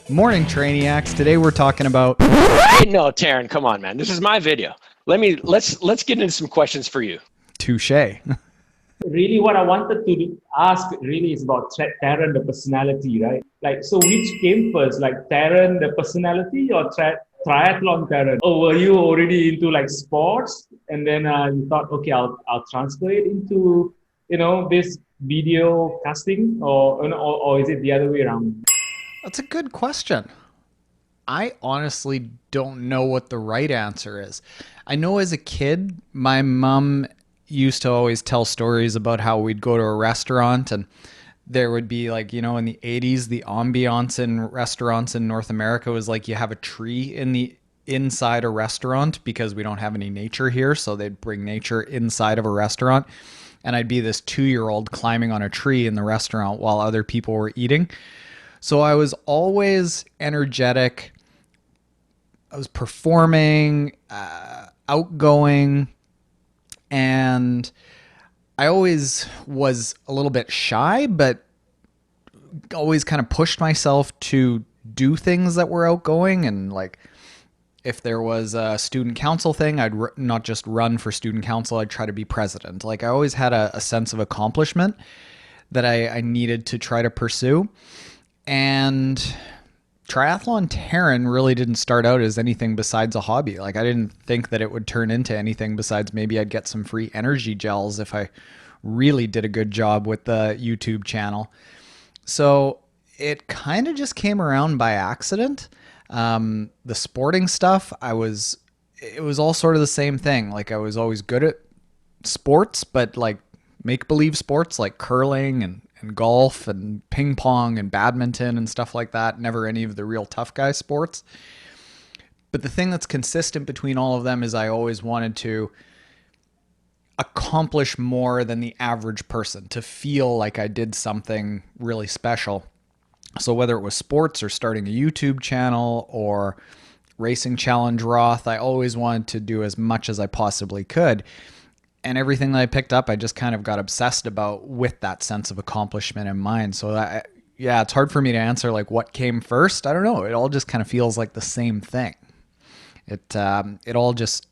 Morning, Trainiacs. Today we're talking about... Hey, no, Taren, come on, man. This is my video. Let's get into some questions for you. Touche. Really what I wanted to ask really is about Taren, the personality, right? Like, so which came first, like Taren, the personality, or Triathlon Taren? Or were you already into like sports and then you thought, okay, I'll transfer it into, this video casting, or is it the other way around? That's a good question. I honestly don't know what the right answer is. I know as a kid, my mom used to always tell stories about how we'd go to a restaurant and there would be like, in the 80s, the ambiance in restaurants in North America was like you have a tree in the inside a restaurant because we don't have any nature here. So they'd bring nature inside of a restaurant. And I'd be this 2-year-old climbing on a tree in the restaurant while other people were eating. So I was always energetic. I was performing, outgoing, and I always was a little bit shy, but always kind of pushed myself to do things that were outgoing. And like, if there was a student council thing, I'd not just run for student council, I'd try to be president. Like, I always had a sense of accomplishment that I needed to try to pursue. And Triathlon Taren really didn't start out as anything besides a hobby. Like, I didn't think that it would turn into anything besides maybe I'd get some free energy gels if I really did a good job with the YouTube channel. So it kind of just came around by accident. The sporting stuff, it was all sort of the same thing. Like, I was always good at sports, but like make-believe sports like curling and golf and ping pong and badminton and stuff like that. Never any of the real tough guy sports. But the thing that's consistent between all of them is I always wanted to accomplish more than the average person, to feel like I did something really special. So whether it was sports or starting a YouTube channel or racing challenge Roth, I always wanted to do as much as I possibly could. And everything that I picked up, I just kind of got obsessed about with that sense of accomplishment in mind. So it's hard for me to answer like what came first. I don't know. It all just kind of feels like the same thing. It all just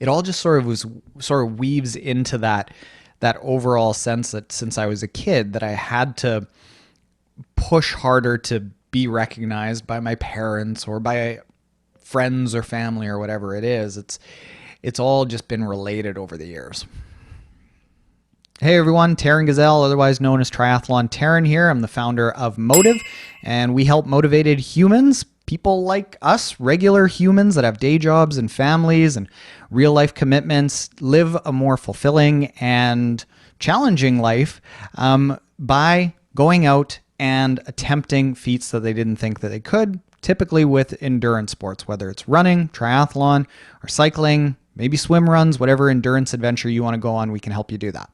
sort of weaves into that overall sense that since I was a kid that I had to push harder to be recognized by my parents or by friends or family or whatever it is. It's all just been related over the years. Hey everyone, Taren Gazelle, otherwise known as Triathlon Taren here. I'm the founder of Motive, and we help motivated humans, people like us, regular humans that have day jobs and families and real life commitments, live a more fulfilling and challenging life by going out and attempting feats that they didn't think that they could, typically with endurance sports, whether it's running, triathlon, or cycling, maybe swim runs, whatever endurance adventure you want to go on, we can help you do that.